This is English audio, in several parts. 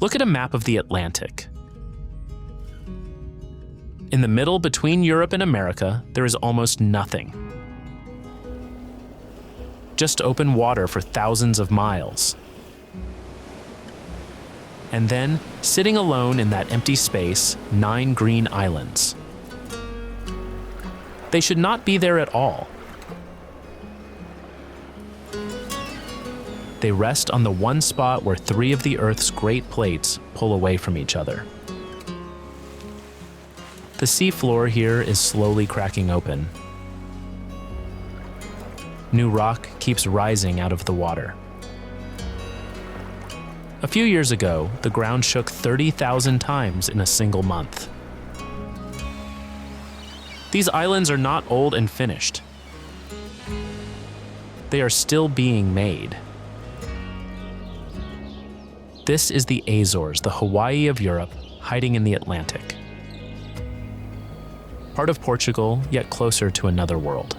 Look at a map of the Atlantic. In the middle between Europe and America, there is almost nothing. Just open water for thousands of miles. And then, sitting alone in that empty space, 9 green islands. They should not be there at all. They rest on the one spot where 3 of the Earth's great plates pull away from each other. The sea floor here is slowly cracking open. New rock keeps rising out of the water. A few years ago, the ground shook 30,000 times in a single month. These islands are not old and finished. They are still being made. This is the Azores, the Hawaii of Europe, hiding in the Atlantic. Part of Portugal, yet closer to another world.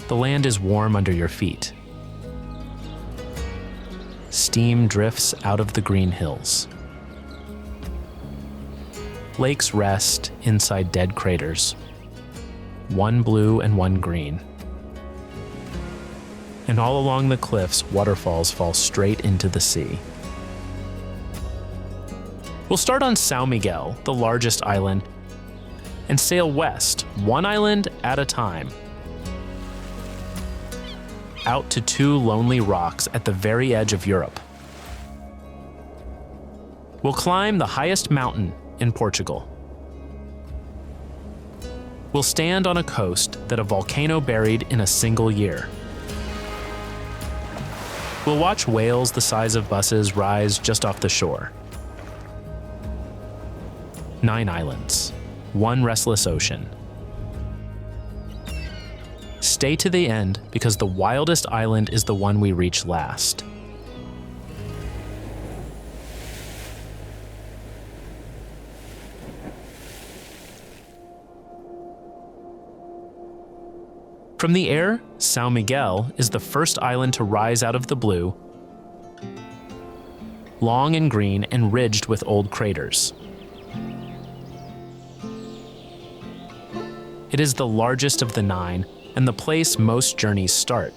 The land is warm under your feet. Steam drifts out of the green hills. Lakes rest inside dead craters, one blue and one green. And all along the cliffs, waterfalls fall straight into the sea. We'll start on São Miguel, the largest island, and sail west, one island at a time, out to 2 lonely rocks at the very edge of Europe. We'll climb the highest mountain in Portugal. We'll stand on a coast that a volcano buried in a single year. We'll watch whales the size of buses rise just off the shore. 9 islands, 1 restless ocean. Stay to the end because the wildest island is the one we reach last. From the air, São Miguel is the first island to rise out of the blue, long and green and ridged with old craters. It is the largest of the 9 and the place most journeys start.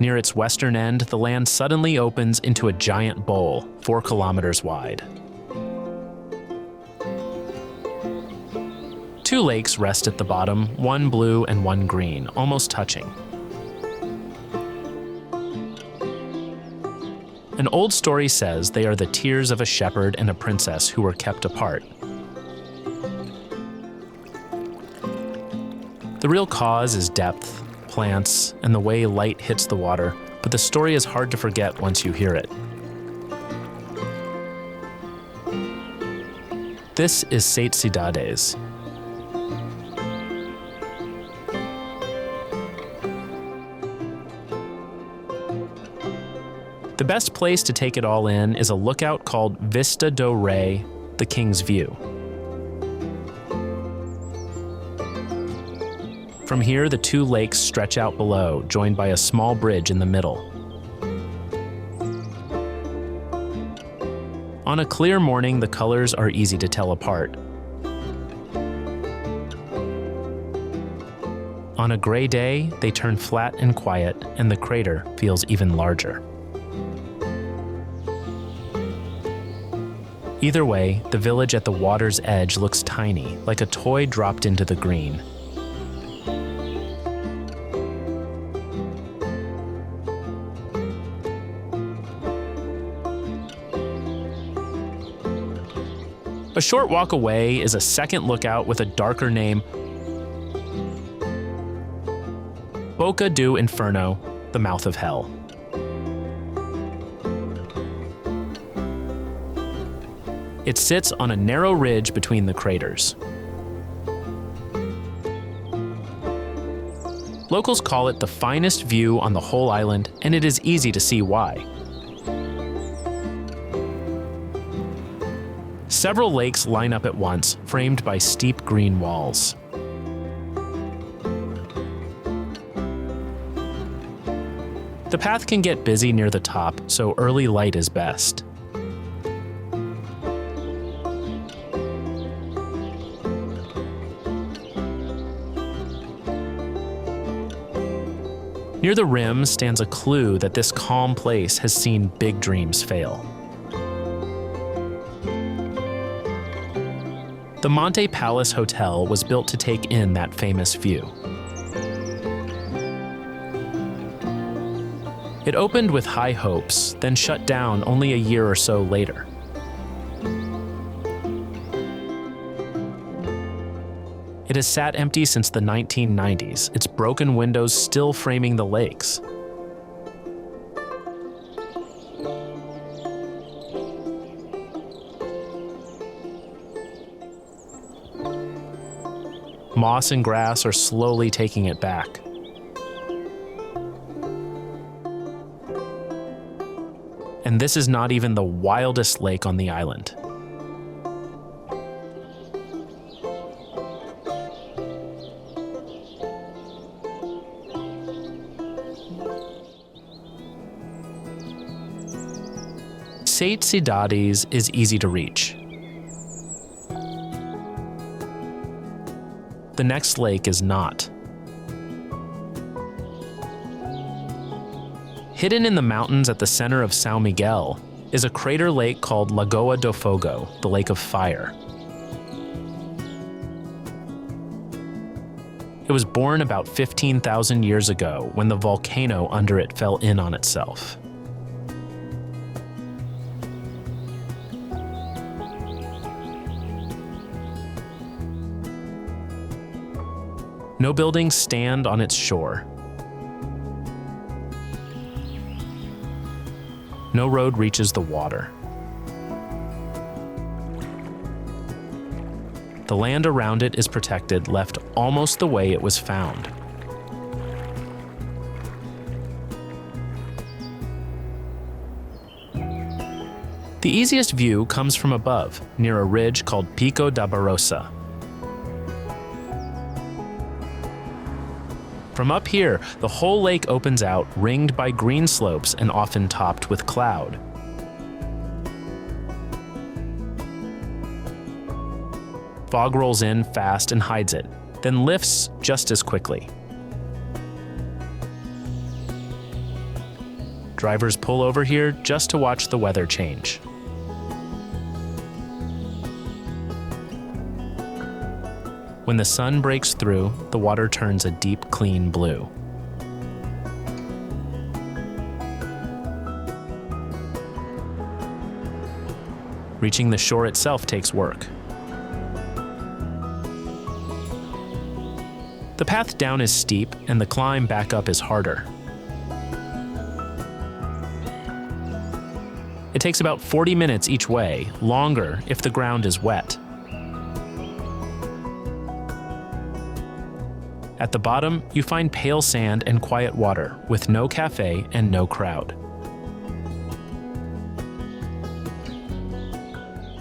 Near its western end, the land suddenly opens into a giant bowl, 4 kilometers wide. 2 lakes rest at the bottom, one blue and one green, almost touching. An old story says they are the tears of a shepherd and a princess who were kept apart. The real cause is depth, plants, and the way light hits the water, but the story is hard to forget once you hear it. This is Sete Cidades. The best place to take it all in is a lookout called Vista do Rei, the King's View. From here, the 2 lakes stretch out below, joined by a small bridge in the middle. On a clear morning, the colors are easy to tell apart. On a gray day, they turn flat and quiet, and the crater feels even larger. Either way, the village at the water's edge looks tiny, like a toy dropped into the green. A short walk away is a second lookout with a darker name, Boca do Inferno, the mouth of hell. It sits on a narrow ridge between the craters. Locals call it the finest view on the whole island, and it is easy to see why. Several lakes line up at once, framed by steep green walls. The path can get busy near the top, so early light is best. Near the rim stands a clue that this calm place has seen big dreams fail. The Monte Palace Hotel was built to take in that famous view. It opened with high hopes, then shut down only a year or so later. It has sat empty since the 1990s, its broken windows still framing the lakes. Moss and grass are slowly taking it back. And this is not even the wildest lake on the island. Sete Cidades is easy to reach. The next lake is not. Hidden in the mountains at the center of São Miguel is a crater lake called Lagoa do Fogo, the Lake of Fire. It was born about 15,000 years ago when the volcano under it fell in on itself. No buildings stand on its shore. No road reaches the water. The land around it is protected, left almost the way it was found. The easiest view comes from above, near a ridge called Pico da Barrosa. From up here, the whole lake opens out, ringed by green slopes and often topped with cloud. Fog rolls in fast and hides it, then lifts just as quickly. Drivers pull over here just to watch the weather change. When the sun breaks through, the water turns a deep, clean blue. Reaching the shore itself takes work. The path down is steep, and the climb back up is harder. It takes about 40 minutes each way, longer if the ground is wet. At the bottom, you find pale sand and quiet water, with no cafe and no crowd.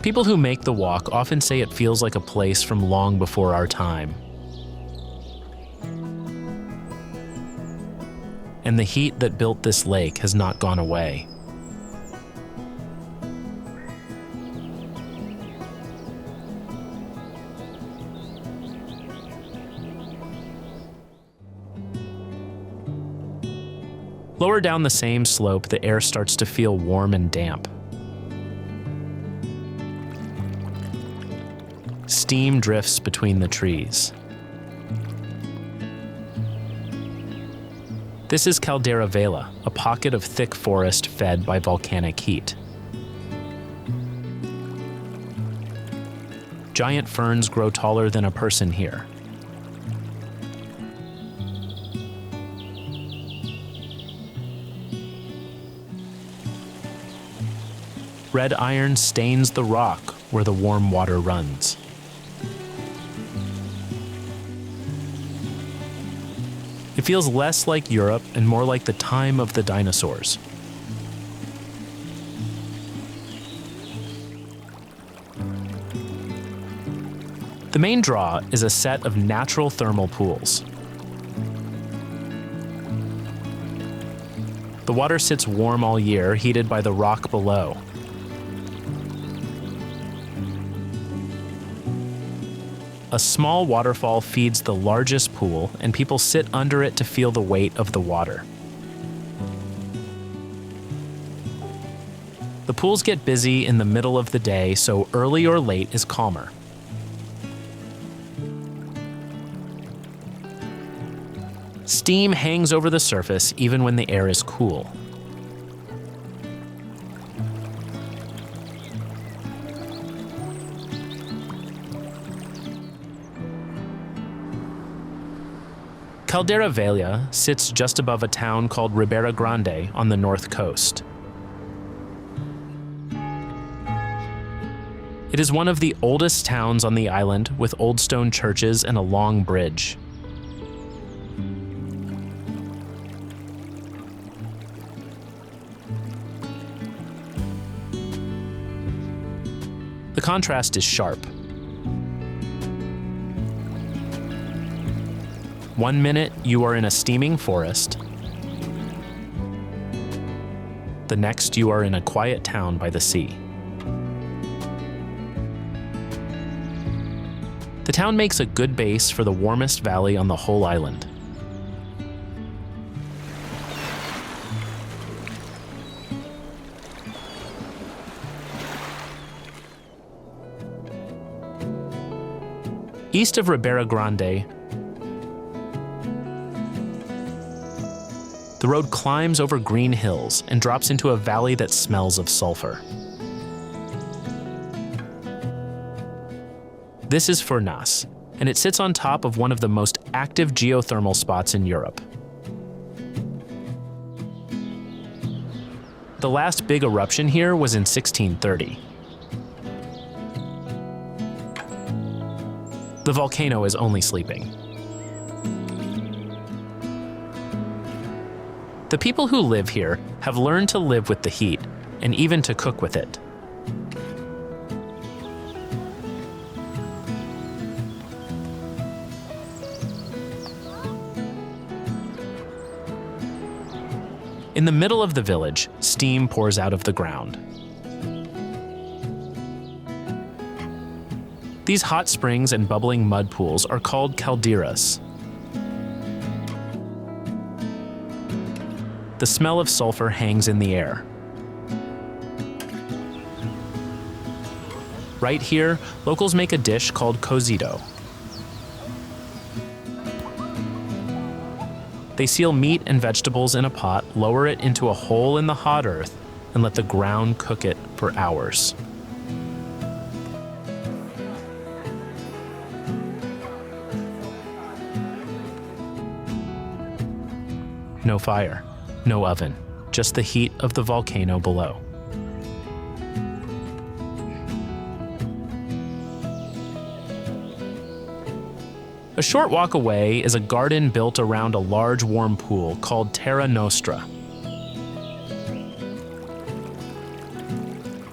People who make the walk often say it feels like a place from long before our time. And the heat that built this lake has not gone away. Lower down the same slope, the air starts to feel warm and damp. Steam drifts between the trees. This is Caldeira Velha, a pocket of thick forest fed by volcanic heat. Giant ferns grow taller than a person here. Red iron stains the rock where the warm water runs. It feels less like Europe and more like the time of the dinosaurs. The main draw is a set of natural thermal pools. The water sits warm all year, heated by the rock below. A small waterfall feeds the largest pool, and people sit under it to feel the weight of the water. The pools get busy in the middle of the day, so early or late is calmer. Steam hangs over the surface even when the air is cool. Caldeira Velha sits just above a town called Ribeira Grande on the north coast. It is one of the oldest towns on the island, with old stone churches and a long bridge. The contrast is sharp. 1 minute, you are in a steaming forest. The next, you are in a quiet town by the sea. The town makes a good base for the warmest valley on the whole island. East of Ribeira Grande, the road climbs over green hills and drops into a valley that smells of sulfur. This is Furnas, and it sits on top of one of the most active geothermal spots in Europe. The last big eruption here was in 1630. The volcano is only sleeping. The people who live here have learned to live with the heat, and even to cook with it. In the middle of the village, steam pours out of the ground. These hot springs and bubbling mud pools are called calderas. The smell of sulfur hangs in the air. Right here, locals make a dish called cozido. They seal meat and vegetables in a pot, lower it into a hole in the hot earth, and let the ground cook it for hours. No fire, no oven, just the heat of the volcano below. A short walk away is a garden built around a large warm pool called Terra Nostra.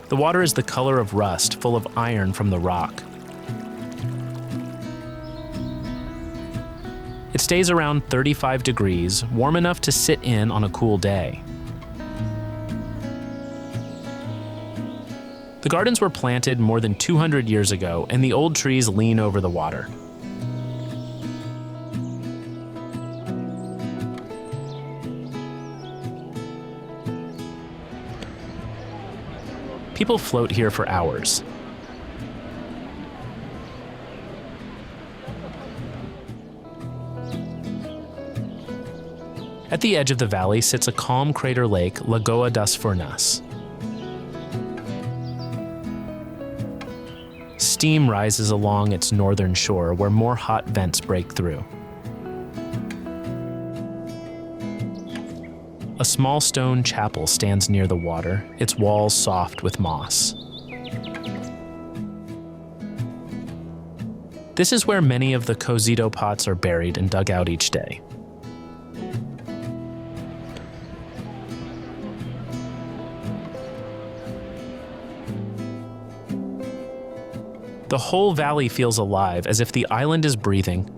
The water is the color of rust, full of iron from the rock. It stays around 35 degrees, warm enough to sit in on a cool day. The gardens were planted more than 200 years ago, and the old trees lean over the water. People float here for hours. At the edge of the valley sits a calm crater lake, Lagoa das Furnas. Steam rises along its northern shore where more hot vents break through. A small stone chapel stands near the water, its walls soft with moss. This is where many of the cozido pots are buried and dug out each day. The whole valley feels alive, as if the island is breathing.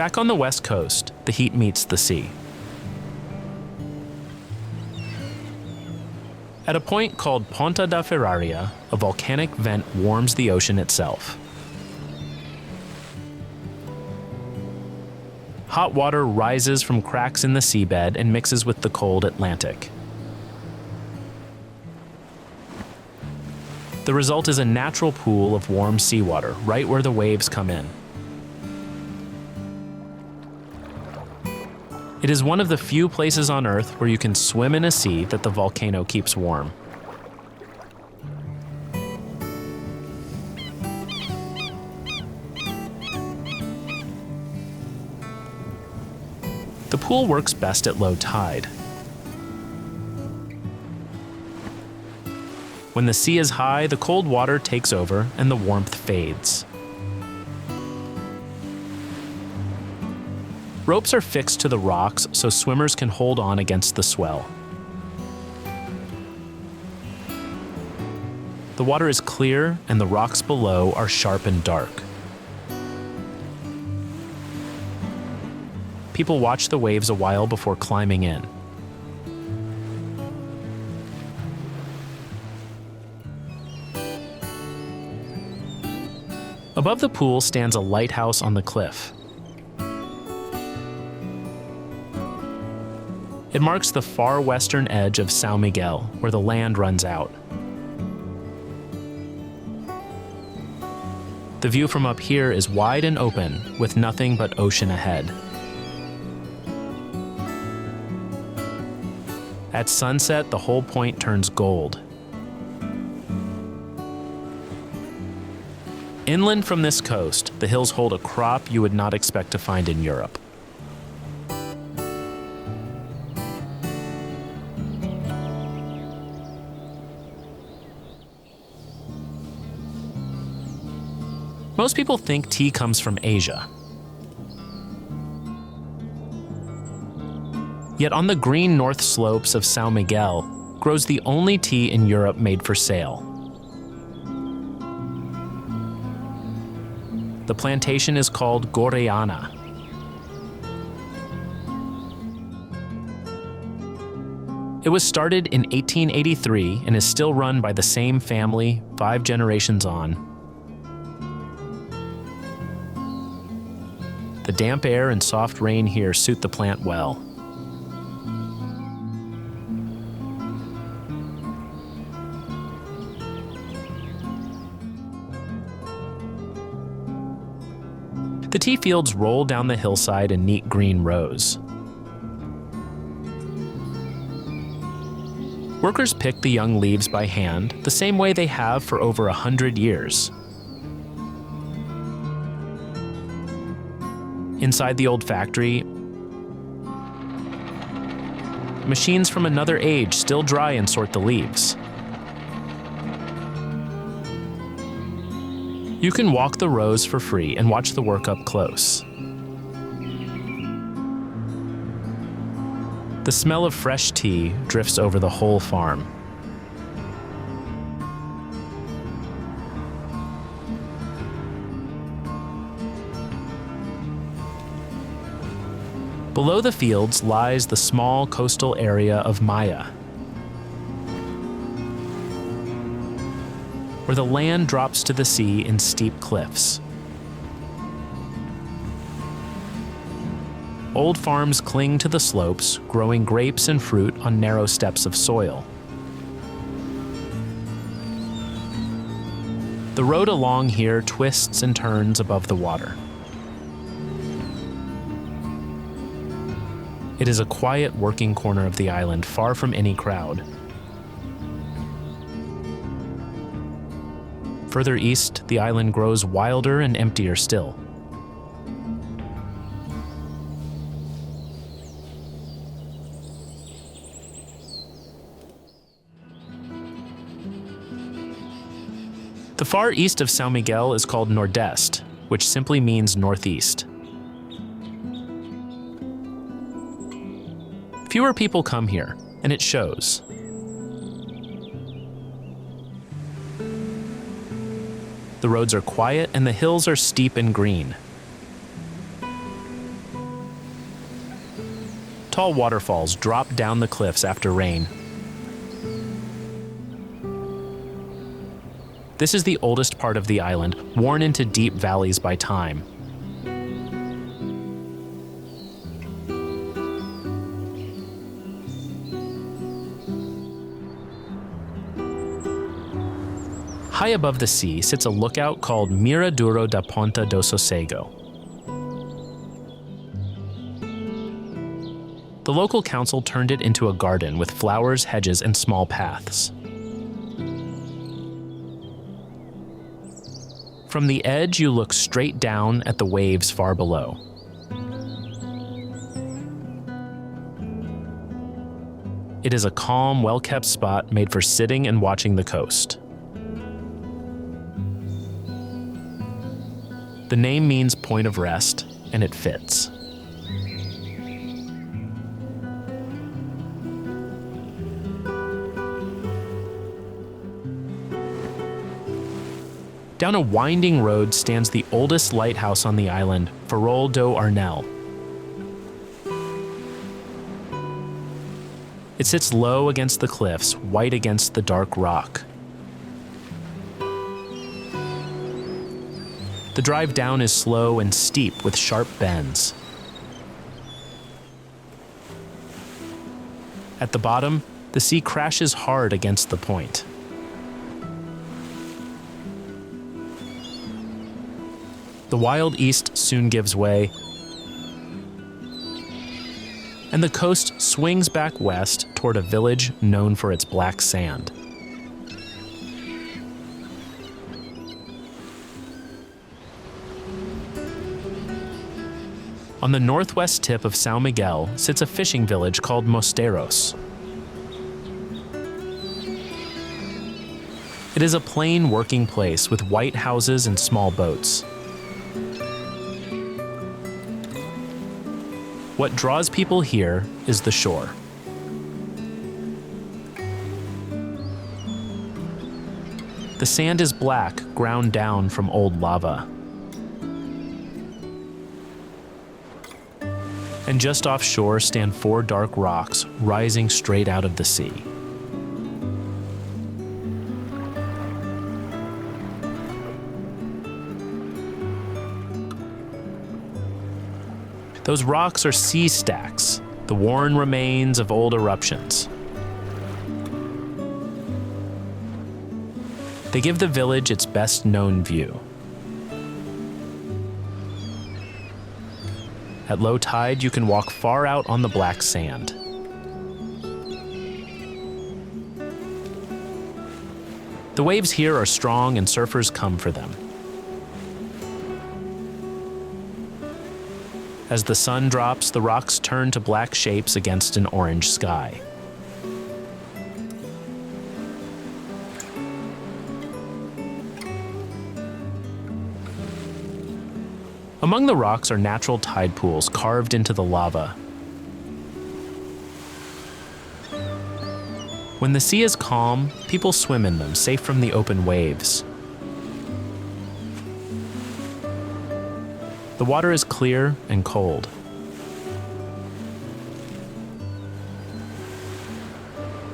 Back on the west coast, the heat meets the sea. At a point called Ponta da Ferraria, a volcanic vent warms the ocean itself. Hot water rises from cracks in the seabed and mixes with the cold Atlantic. The result is a natural pool of warm seawater, right where the waves come in. It is one of the few places on Earth where you can swim in a sea that the volcano keeps warm. The pool works best at low tide. When the sea is high, the cold water takes over and the warmth fades. Ropes are fixed to the rocks so swimmers can hold on against the swell. The water is clear and the rocks below are sharp and dark. People watch the waves a while before climbing in. Above the pool stands a lighthouse on the cliff. It marks the far western edge of São Miguel, where the land runs out. The view from up here is wide and open, with nothing but ocean ahead. At sunset, the whole point turns gold. Inland from this coast, the hills hold a crop you would not expect to find in Europe. Most people think tea comes from Asia. Yet on the green north slopes of São Miguel grows the only tea in Europe made for sale. The plantation is called Gorreana. It was started in 1883 and is still run by the same family 5 generations on. The damp air and soft rain here suit the plant well. The tea fields roll down the hillside in neat green rows. Workers pick the young leaves by hand, the same way they have for over 100 years. Inside the old factory, machines from another age still dry and sort the leaves. You can walk the rows for free and watch the work up close. The smell of fresh tea drifts over the whole farm. Below the fields lies the small coastal area of Maya, where the land drops to the sea in steep cliffs. Old farms cling to the slopes, growing grapes and fruit on narrow steps of soil. The road along here twists and turns above the water. It is a quiet working corner of the island, far from any crowd. Further east, the island grows wilder and emptier still. The far east of São Miguel is called Nordeste, which simply means northeast. Fewer people come here, and it shows. The roads are quiet and the hills are steep and green. Tall waterfalls drop down the cliffs after rain. This is the oldest part of the island, worn into deep valleys by time. High above the sea sits a lookout called Miradouro da Ponta do Sossego. The local council turned it into a garden with flowers, hedges, and small paths. From the edge, you look straight down at the waves far below. It is a calm, well-kept spot made for sitting and watching the coast. The name means point of rest, and it fits. Down a winding road stands the oldest lighthouse on the island, Farol do Arnel. It sits low against the cliffs, white against the dark rock. The drive down is slow and steep with sharp bends. At the bottom, the sea crashes hard against the point. The wild east soon gives way, and the coast swings back west toward a village known for its black sand. On the northwest tip of São Miguel sits a fishing village called Mosteiros. It is a plain working place with white houses and small boats. What draws people here is the shore. The sand is black, ground down from old lava. And just offshore stand 4 dark rocks rising straight out of the sea. Those rocks are sea stacks, the worn remains of old eruptions. They give the village its best known view. At low tide, you can walk far out on the black sand. The waves here are strong and surfers come for them. As the sun drops, the rocks turn to black shapes against an orange sky. Among the rocks are natural tide pools carved into the lava. When the sea is calm, people swim in them, safe from the open waves. The water is clear and cold.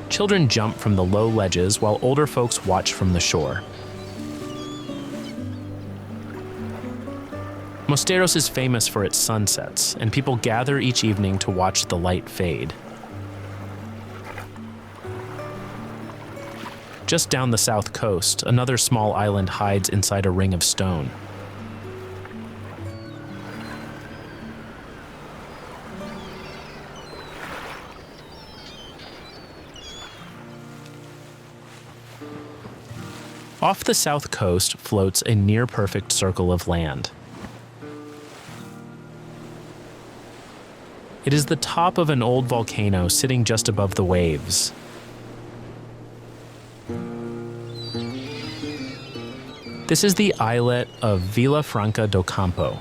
Children jump from the low ledges while older folks watch from the shore. Mosteiros is famous for its sunsets, and people gather each evening to watch the light fade. Just down the south coast, another small island hides inside a ring of stone. Off the south coast floats a near-perfect circle of land. It is the top of an old volcano sitting just above the waves. This is the islet of Vila Franca do Campo.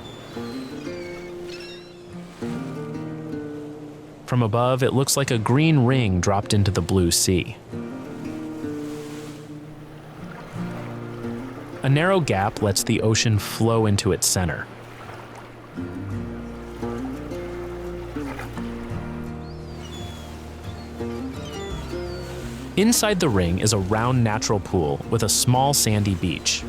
From above, it looks like a green ring dropped into the blue sea. A narrow gap lets the ocean flow into its center. Inside the ring is a round natural pool with a small sandy beach.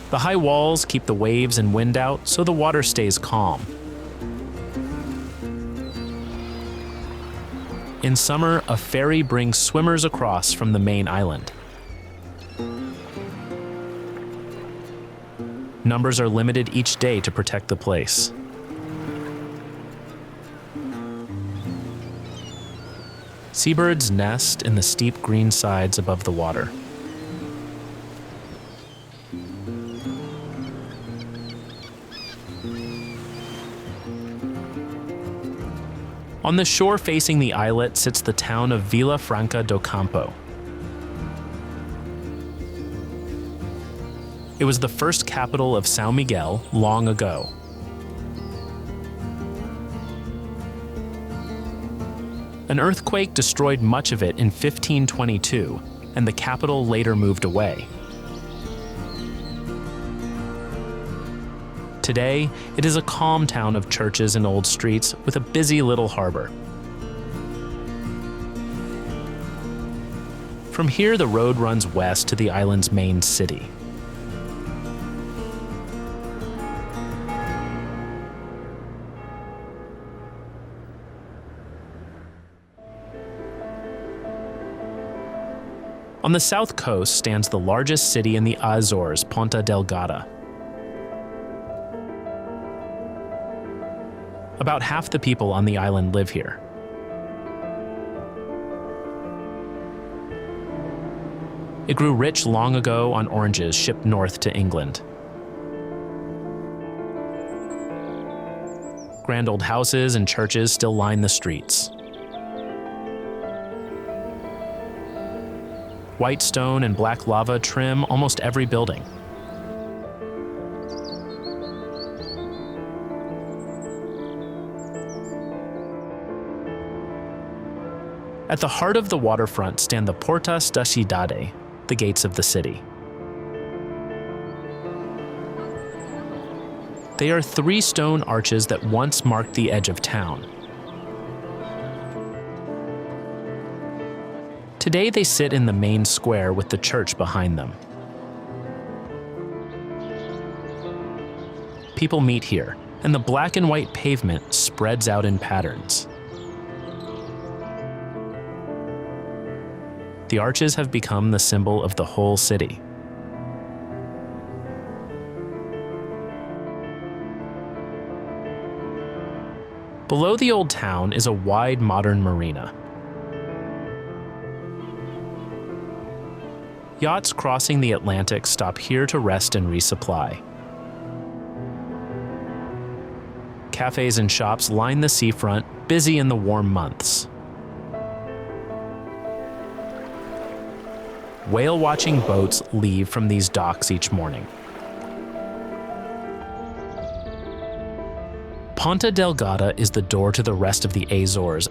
The high walls keep the waves and wind out, so the water stays calm. In summer, a ferry brings swimmers across from the main island. Numbers are limited each day to protect the place. Seabirds nest in the steep green sides above the water. On the shore facing the islet sits the town of Vila Franca do Campo. It was the first capital of São Miguel long ago. An earthquake destroyed much of it in 1522, and the capital later moved away. Today, it is a calm town of churches and old streets with a busy little harbor. From here, the road runs west to the island's main city. On the south coast stands the largest city in the Azores, Ponta Delgada. About half the people on the island live here. It grew rich long ago on oranges shipped north to England. Grand old houses and churches still line the streets. White stone and black lava trim almost every building. At the heart of the waterfront stand the Portas da Cidade, the gates of the city. They are 3 stone arches that once marked the edge of town. Today they sit in the main square with the church behind them. People meet here, and the black and white pavement spreads out in patterns. The arches have become the symbol of the whole city. Below the old town is a wide modern marina. Yachts crossing the Atlantic stop here to rest and resupply. Cafes and shops line the seafront, busy in the warm months. Whale-watching boats leave from these docks each morning. Ponta Delgada is the door to the rest of the Azores,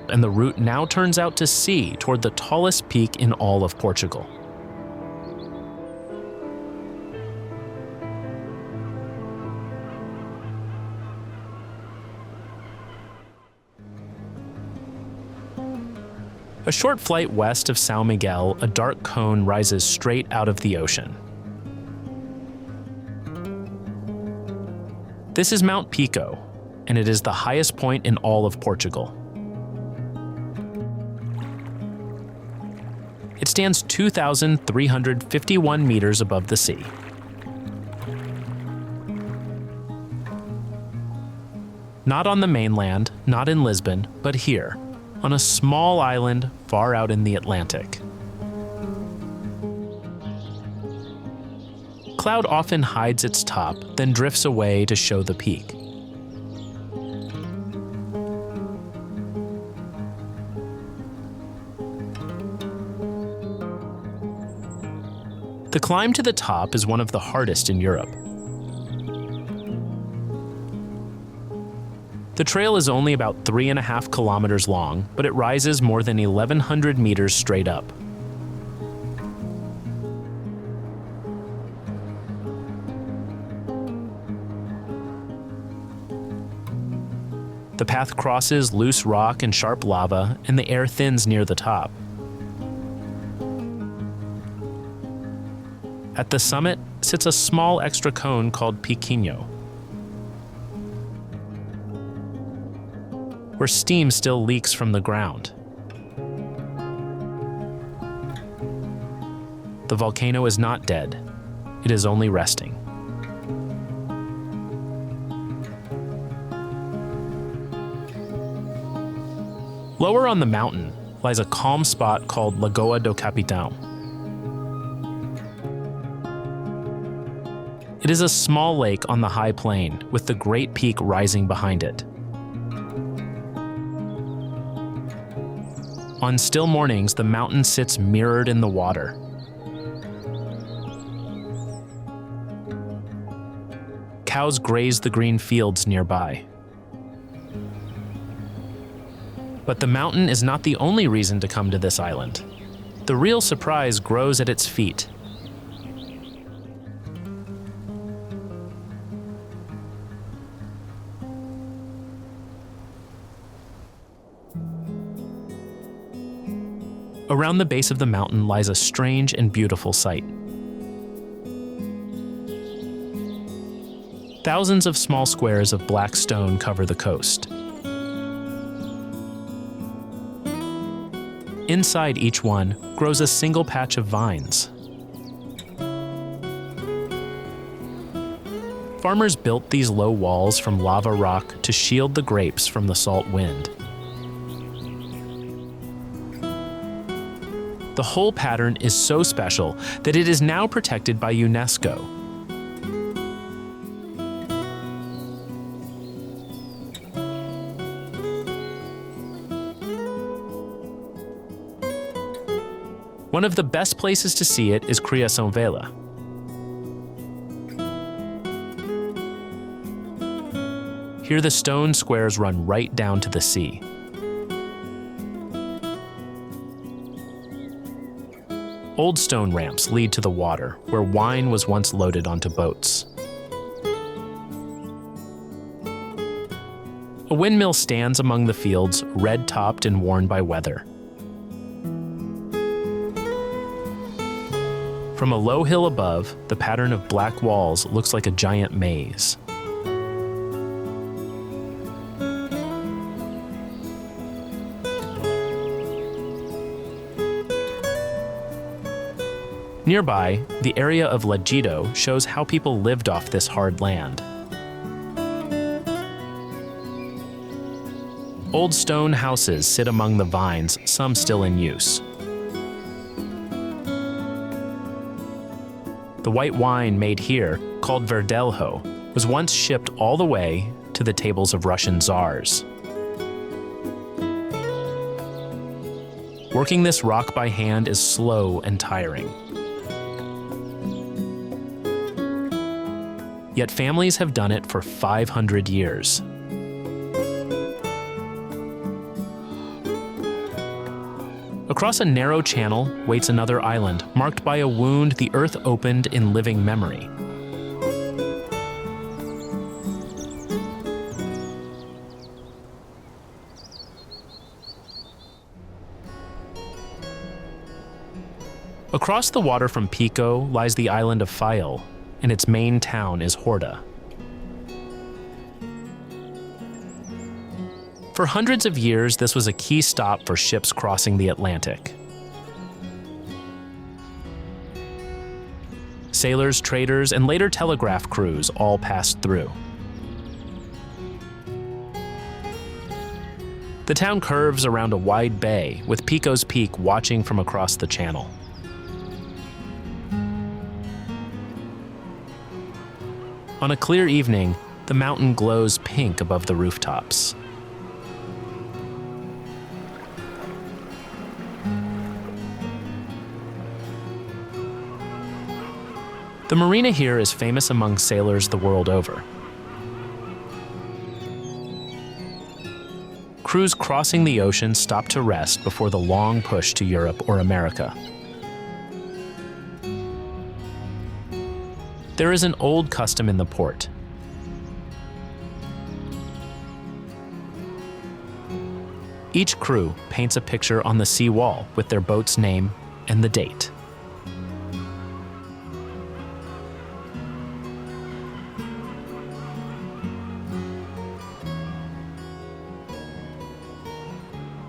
and the route now turns out to sea toward the tallest peak in all of Portugal. A short flight west of São Miguel, a dark cone rises straight out of the ocean. This is Mount Pico, and it is the highest point in all of Portugal. It stands 2,351 meters above the sea. Not on the mainland, not in Lisbon, but here, on a small island far out in the Atlantic. Cloud often hides its top, then drifts away to show the peak. The climb to the top is one of the hardest in Europe. The trail is only about 3.5 kilometers long, but it rises more than 1,100 meters straight up. The path crosses loose rock and sharp lava, and the air thins near the top. At the summit sits a small extra cone called Piquinho, where steam still leaks from the ground. The volcano is not dead, it is only resting. Lower on the mountain lies a calm spot called Lagoa do Capitão. It is a small lake on the high plain with the Great Peak rising behind it. On still mornings, the mountain sits mirrored in the water. Cows graze the green fields nearby. But the mountain is not the only reason to come to this island. The real surprise grows at its feet. Around the base of the mountain lies a strange and beautiful sight. Thousands of small squares of black stone cover the coast. Inside each one grows a single patch of vines. Farmers built these low walls from lava rock to shield the grapes from the salt wind. The whole pattern is so special that it is now protected by UNESCO. One of the best places to see it is Graciosa Island. Here the stone squares run right down to the sea. Old stone ramps lead to the water, where wine was once loaded onto boats. A windmill stands among the fields, red-topped and worn by weather. From a low hill above, the pattern of black walls looks like a giant maze. Nearby, the area of Legido shows how people lived off this hard land. Old stone houses sit among the vines, some still in use. The white wine made here, called Verdelho, was once shipped all the way to the tables of Russian czars. Working this rock by hand is slow and tiring. Yet families have done it for 500 years. Across a narrow channel waits another island marked by a wound the earth opened in living memory. Across the water from Pico lies the island of Faial, and its main town is Horta. For hundreds of years, this was a key stop for ships crossing the Atlantic. Sailors, traders, and later telegraph crews all passed through. The town curves around a wide bay, with Pico's peak watching from across the channel. On a clear evening, the mountain glows pink above the rooftops. The marina here is famous among sailors the world over. Crews crossing the ocean stop to rest before the long push to Europe or America. There is an old custom in the port. Each crew paints a picture on the sea wall with their boat's name and the date.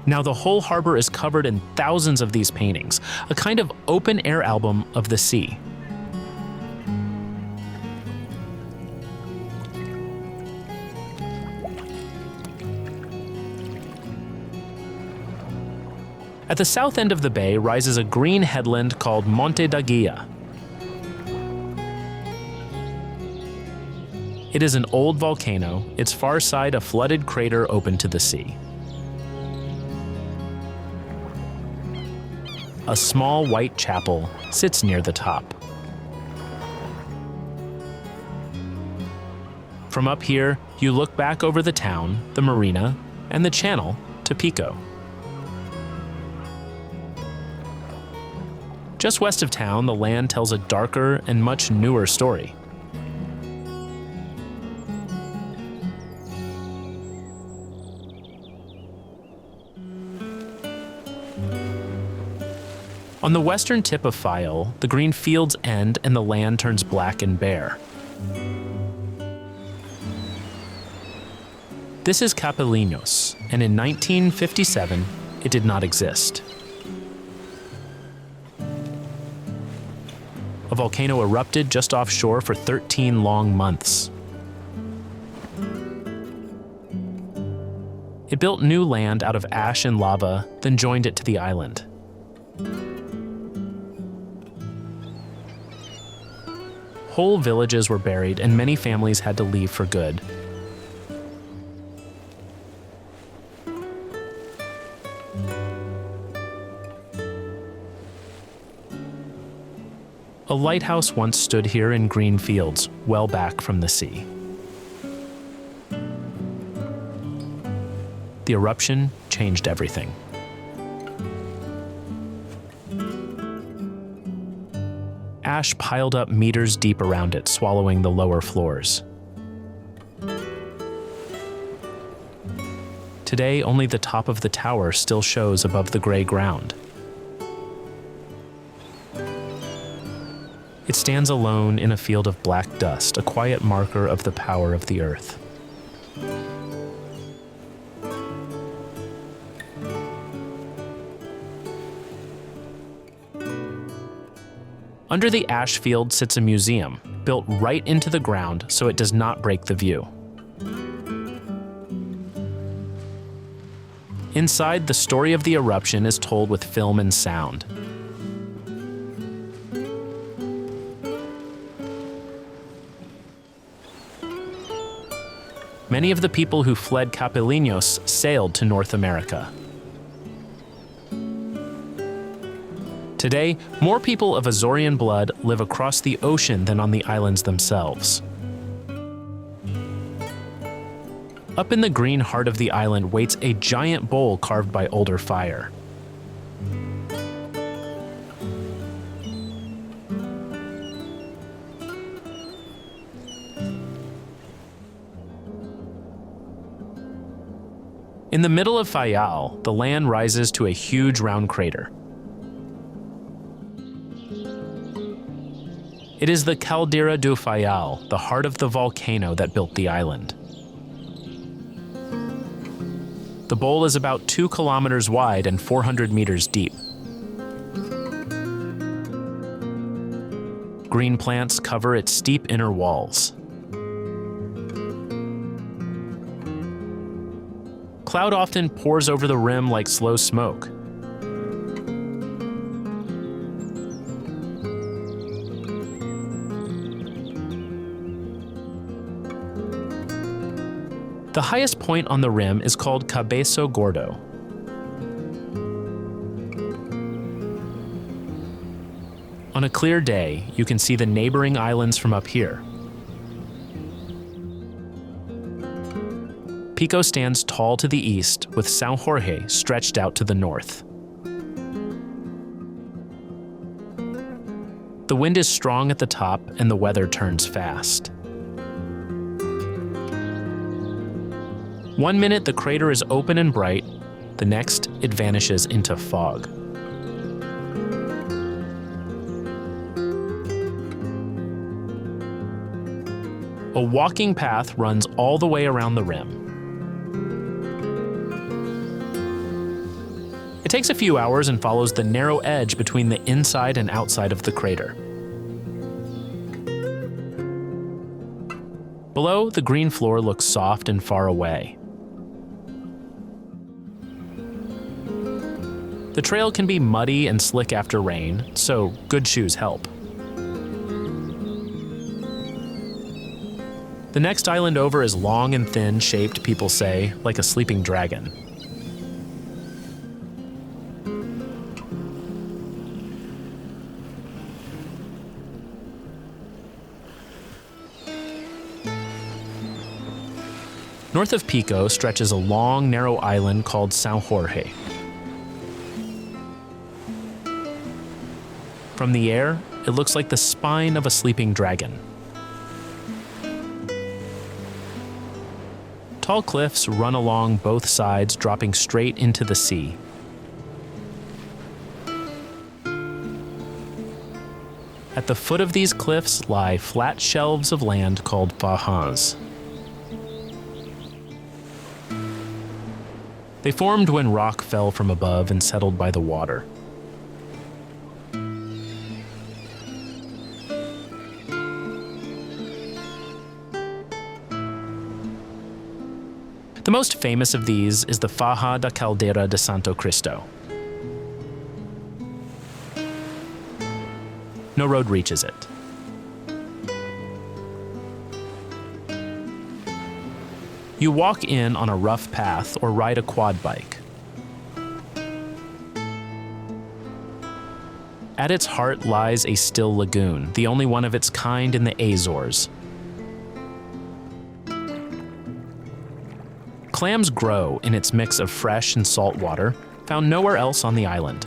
Now the whole harbor is covered in thousands of these paintings, a kind of open-air album of the sea. At the south end of the bay rises a green headland called Ponta Delgada. It is an old volcano, its far side a flooded crater open to the sea. A small white chapel sits near the top. From up here, you look back over the town, the marina, and the channel to Pico. Just west of town, the land tells a darker and much newer story. On the western tip of Faial, the green fields end and the land turns black and bare. This is Capelinhos, and in 1957, it did not exist. A volcano erupted just offshore for 13 long months. It built new land out of ash and lava, then joined it to the island. Whole villages were buried and many families had to leave for good. A lighthouse once stood here in green fields, well back from the sea. The eruption changed everything. Ash piled up meters deep around it, swallowing the lower floors. Today, only the top of the tower still shows above the gray ground. It stands alone in a field of black dust, a quiet marker of the power of the earth. Under the ash field sits a museum, built right into the ground so it does not break the view. Inside, the story of the eruption is told with film and sound. Many of the people who fled Capelinhos sailed to North America. Today, more people of Azorean blood live across the ocean than on the islands themselves. Up in the green heart of the island waits a giant bowl carved by older fire. In the middle of Faial, the land rises to a huge round crater. It is the Caldeira do Faial, the heart of the volcano that built the island. The bowl is about 2 kilometers wide and 400 meters deep. Green plants cover its steep inner walls. Cloud often pours over the rim like slow smoke. The highest point on the rim is called Cabeço Gordo. On a clear day, you can see the neighboring islands from up here. Pico stands tall to the east, with São Jorge stretched out to the north. The wind is strong at the top and the weather turns fast. One minute the crater is open and bright, The next, it vanishes into fog. A walking path runs all the way around the rim. It takes a few hours and follows the narrow edge between the inside and outside of the crater. Below, the green floor looks soft and far away. The trail can be muddy and slick after rain, so good shoes help. The next island over is long and thin, shaped, people say, like a sleeping dragon. North of Pico stretches a long, narrow island called São Jorge. From the air, it looks like the spine of a sleeping dragon. Tall cliffs run along both sides, dropping straight into the sea. At the foot of these cliffs lie flat shelves of land called Fajãs. They formed when rock fell from above and settled by the water. The most famous of these is the Faja da Caldeira de Santo Cristo. No road reaches it. You walk in on a rough path or ride a quad bike. At its heart lies a still lagoon, the only one of its kind in the Azores. Clams grow in its mix of fresh and salt water, found nowhere else on the island.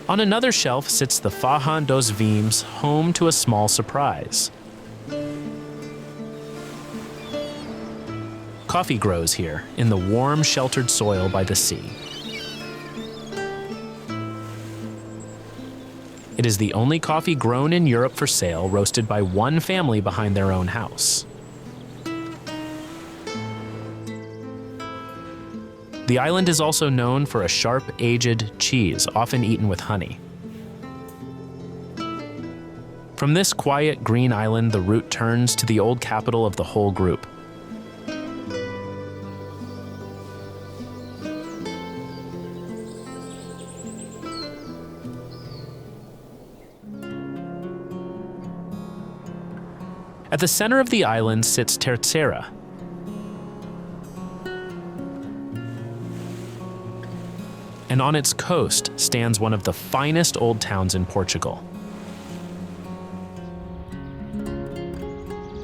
On another shelf sits the Faja dos Vinhos, home to a small surprise. Coffee grows here, in the warm, sheltered soil by the sea. It is the only coffee grown in Europe for sale, roasted by one family behind their own house. The island is also known for a sharp, aged cheese, often eaten with honey. From this quiet green island, the route turns to the old capital of the whole group. At the center of the island sits Terceira. And on its coast stands one of the finest old towns in Portugal.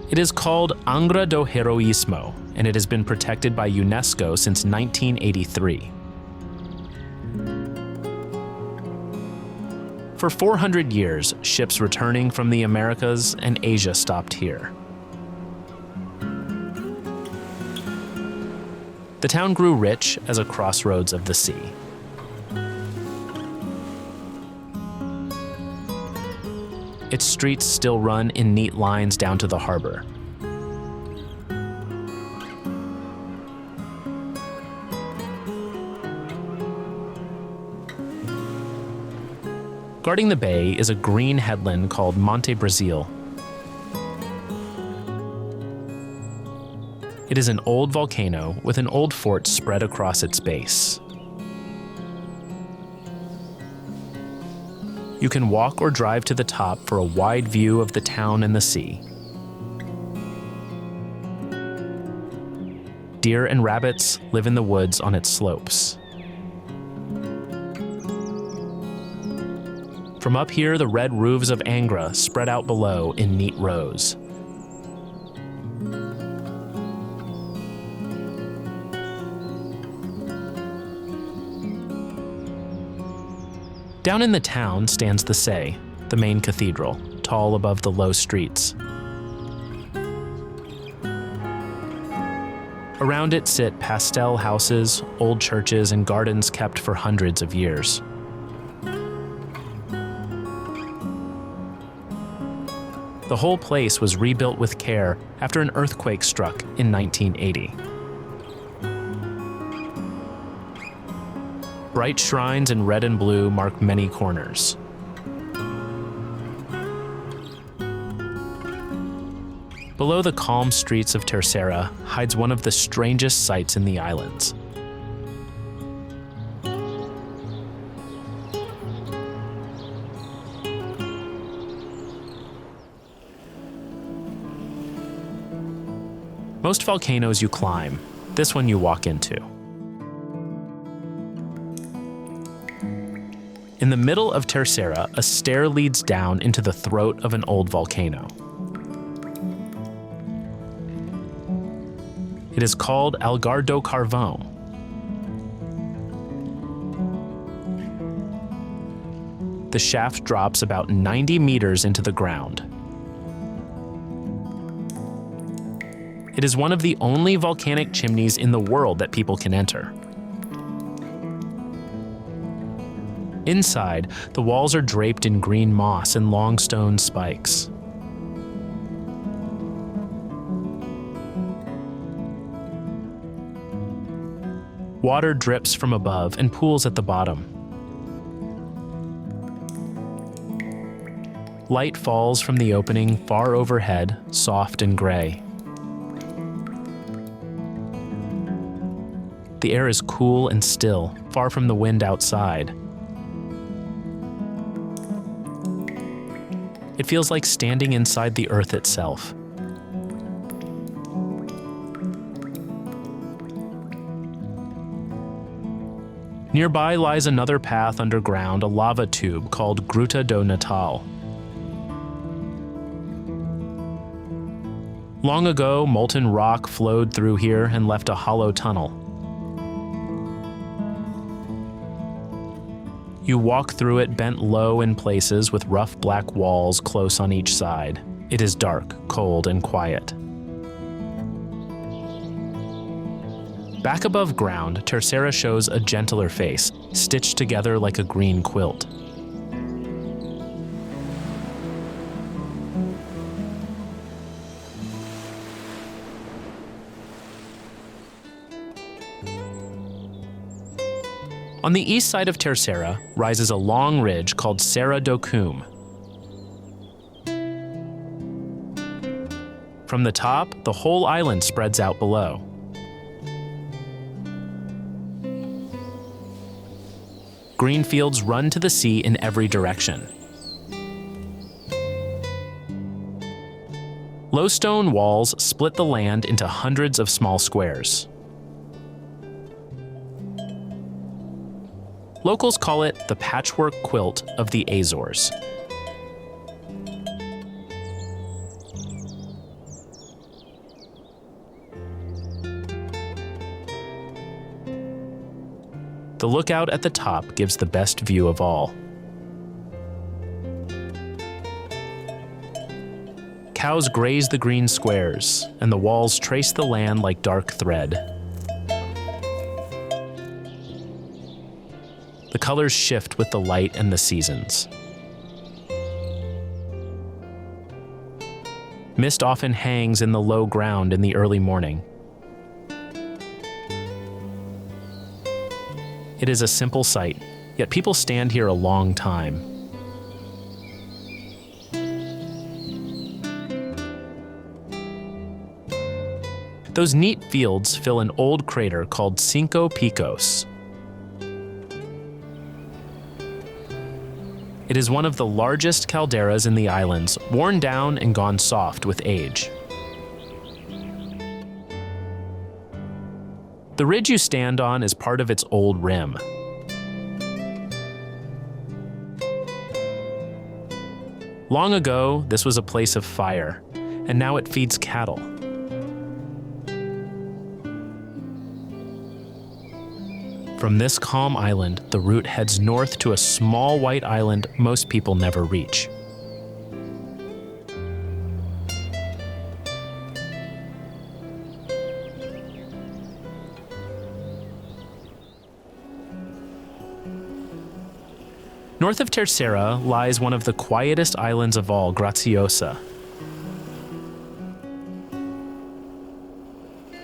It is called Angra do Heroísmo, and it has been protected by UNESCO since 1983. For 400 years, ships returning from the Americas and Asia stopped here. The town grew rich as a crossroads of the sea. Its streets still run in neat lines down to the harbor. Guarding the bay is a green headland called Monte Brasil. It is an old volcano with an old fort spread across its base. You can walk or drive to the top for a wide view of the town and the sea. Deer and rabbits live in the woods on its slopes. From up here, the red roofs of Angra spread out below in neat rows. Down in the town stands the Sé, the main cathedral. tall above the low streets. Around it sit pastel houses, old churches, and gardens kept for hundreds of years. The whole place was rebuilt with care after an earthquake struck in 1980. Bright shrines in red and blue mark many corners. Below the calm streets of Terceira hides one of the strangest sights in the islands. Most volcanoes you climb, this one you walk into. In the middle of Terceira, a stair leads down into the throat of an old volcano. It is called Algar do Carvão. The shaft drops about 90 meters into the ground. It is one of the only volcanic chimneys in the world that people can enter. Inside, the walls are draped in green moss and long stone spikes. Water drips from above and pools at the bottom. Light falls from the opening far overhead, soft and gray. The air is cool and still, far from the wind outside. It feels like standing inside the earth itself. Nearby lies another path underground, a lava tube called Gruta do Natal. Long ago, molten rock flowed through here and left a hollow tunnel. You walk through it bent low in places with rough black walls close on each side. It is dark, cold, and quiet. Back above ground, Terceira shows a gentler face, stitched together like a green quilt. On the east side of Terceira rises a long ridge called Serra do Cume. From the top, the whole island spreads out below. Green fields run to the sea in every direction. Low stone walls split the land into hundreds of small squares. Locals call it the patchwork quilt of the Azores. The lookout at the top gives the best view of all. Cows graze the green squares, and the walls trace the land like dark thread. The colors shift with the light and the seasons. Mist often hangs in the low ground in the early morning. It is a simple sight, yet people stand here a long time. Those neat fields fill an old crater called Cinco Picos. It is one of the largest calderas in the islands, worn down and gone soft with age. The ridge you stand on is part of its old rim. Long ago, this was a place of fire, and now it feeds cattle. From this calm island, the route heads north to a small white island most people never reach. North of Terceira lies one of the quietest islands of all, Graciosa.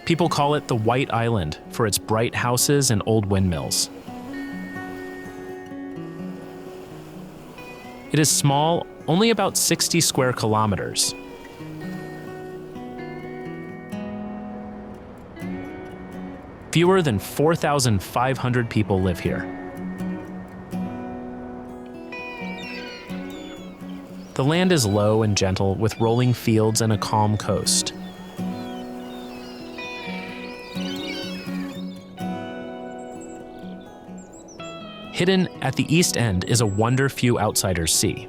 People call it the White Island for its bright houses and old windmills. It is small, only about 60 square kilometers. Fewer than 4,500 people live here. The land is low and gentle with rolling fields and a calm coast. Hidden at the east end is a wonder few outsiders see.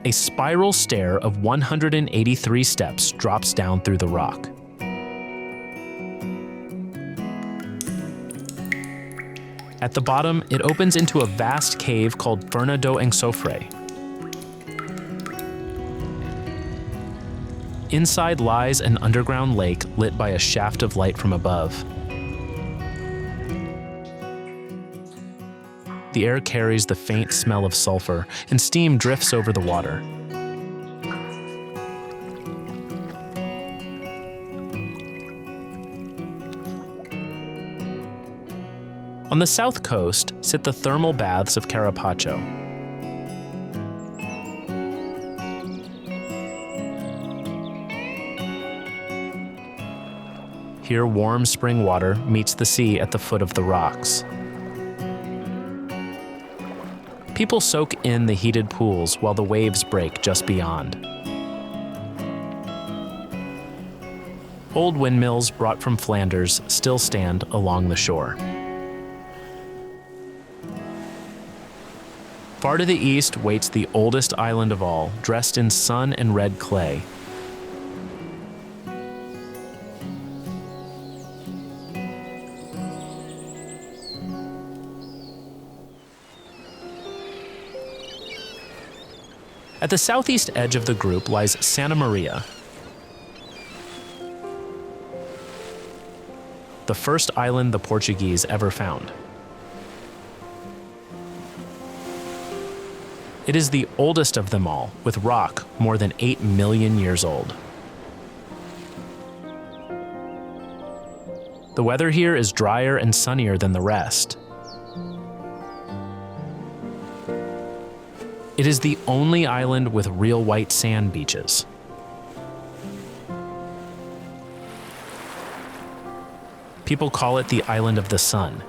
A spiral stair of 183 steps drops down through the rock. At the bottom, it opens into a vast cave called Furna do Ensofre. Inside lies an underground lake lit by a shaft of light from above. The air carries the faint smell of sulfur, and steam drifts over the water. On the south coast sit the thermal baths of Carapacho. Here, warm spring water meets the sea at the foot of the rocks. People soak in the heated pools while the waves break just beyond. Old windmills brought from Flanders still stand along the shore. Far to the east waits the oldest island of all, dressed in sun and red clay. At the southeast edge of the group lies Santa Maria, the first island the Portuguese ever found. It is the oldest of them all, with rock more than 8 million years old. The weather here is drier and sunnier than the rest. It is the only island with real white sand beaches. People call it the Island of the Sun.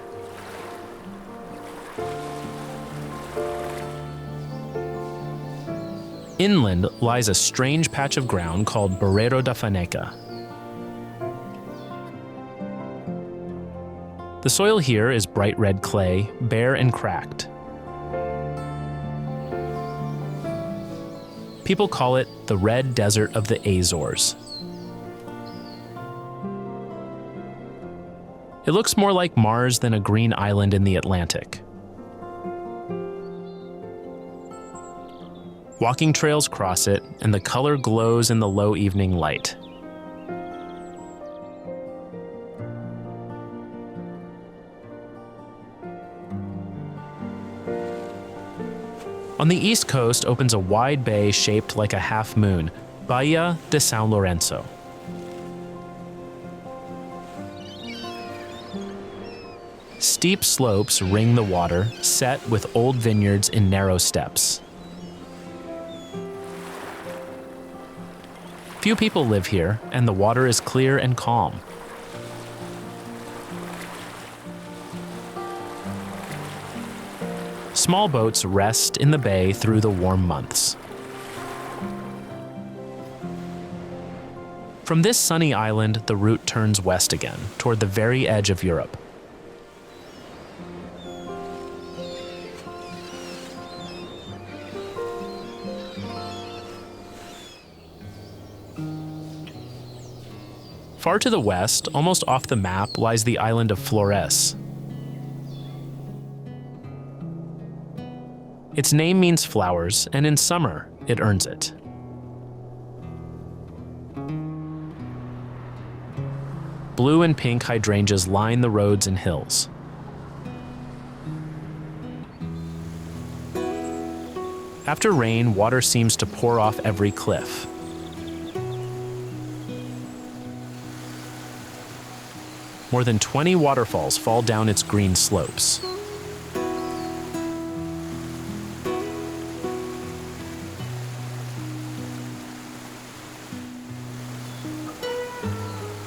Inland lies a strange patch of ground called Barreiro da Faneca. The soil here is bright red clay, bare and cracked. People call it the Red Desert of the Azores. It looks more like Mars than a green island in the Atlantic. Walking trails cross it, and the color glows in the low evening light. On the east coast opens a wide bay shaped like a half moon, Baía de São Lourenço. Steep slopes ring the water, set with old vineyards in narrow steps. Few people live here, and the water is clear and calm. Small boats rest in the bay through the warm months. From this sunny island, the route turns west again, toward the very edge of Europe. Far to the west, almost off the map, lies the island of Flores. Its name means flowers, and in summer, it earns it. Blue and pink hydrangeas line the roads and hills. After rain, water seems to pour off every cliff. More than 20 waterfalls fall down its green slopes.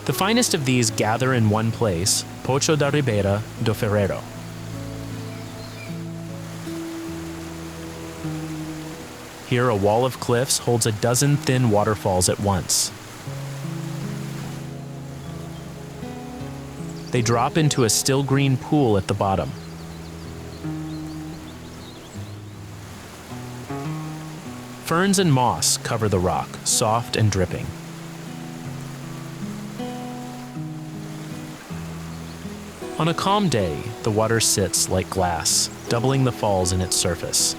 The finest of these gather in one place, Poço da Ribeira do Ferreiro. Here, a wall of cliffs holds a dozen thin waterfalls at once. They drop into a still green pool at the bottom. Ferns and moss cover the rock, soft and dripping. On a calm day, the water sits like glass, doubling the falls in its surface.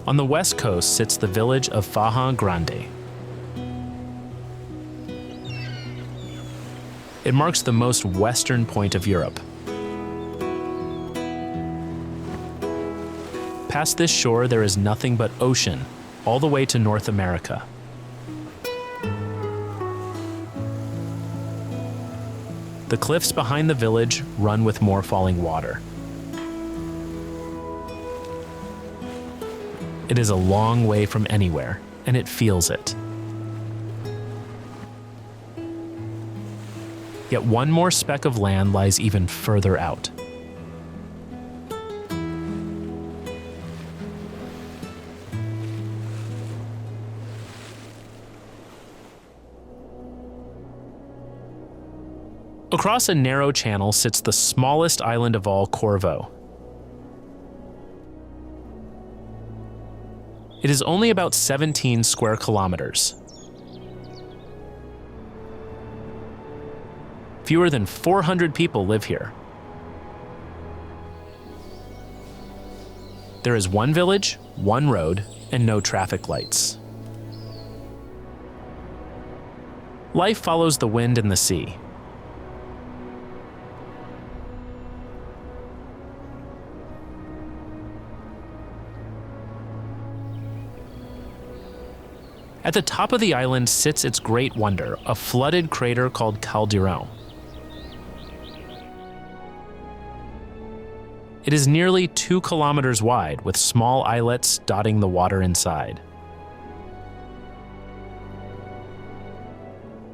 On the west coast sits the village of Fajãs Grande. It marks the most western point of Europe. Past this shore, there is nothing but ocean, all the way to North America. The cliffs behind the village run with more falling water. It is a long way from anywhere, and it feels it. Yet one more speck of land lies even further out. Across a narrow channel sits the smallest island of all, Corvo. It is only about 17 square kilometers. Fewer than 400 people live here. There is one village, one road, and no traffic lights. Life follows the wind and the sea. At the top of the island sits its great wonder, a flooded crater called Caldeirão. It is nearly 2 kilometers wide, with small islets dotting the water inside.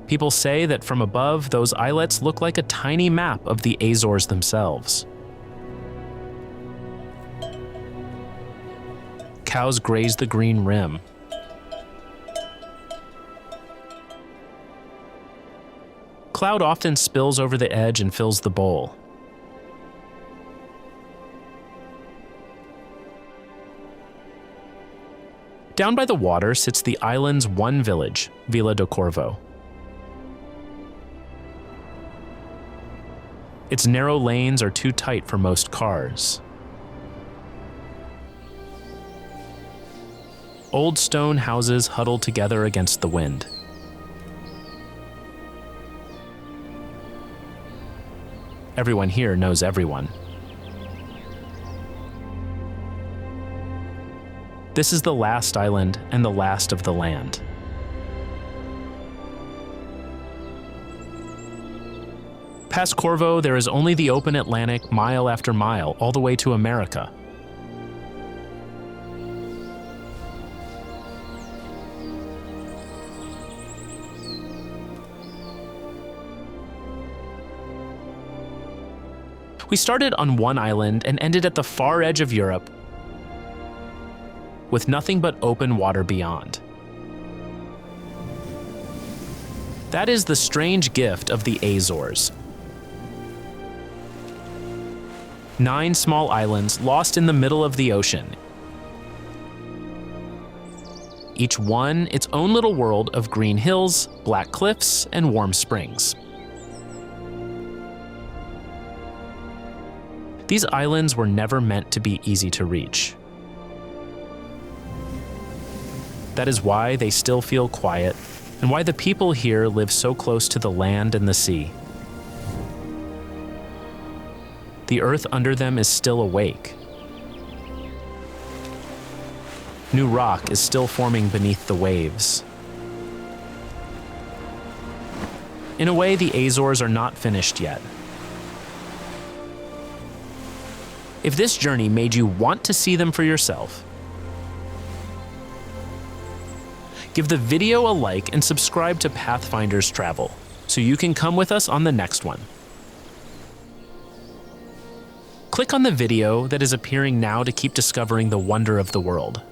People say that from above, those islets look like a tiny map of the Azores themselves. Cows graze the green rim. Cloud often spills over the edge and fills the bowl. Down by the water sits the island's one village, Vila do Corvo. Its narrow lanes are too tight for most cars. Old stone houses huddle together against the wind. Everyone here knows everyone. This is the last island and the last of the land. Past Corvo, there is only the open Atlantic mile after mile, all the way to America. We started on one island and ended at the far edge of Europe, with nothing but open water beyond. That is the strange gift of the Azores. 9 small islands lost in the middle of the ocean. Each one its own little world of green hills, black cliffs, and warm springs. These islands were never meant to be easy to reach. That is why they still feel quiet and why the people here live so close to the land and the sea. The earth under them is still awake. New rock is still forming beneath the waves. In a way, the Azores are not finished yet. If this journey made you want to see them for yourself, give the video a like and subscribe to Pathfinders Travel so you can come with us on the next one. Click on the video that is appearing now to keep discovering the wonder of the world.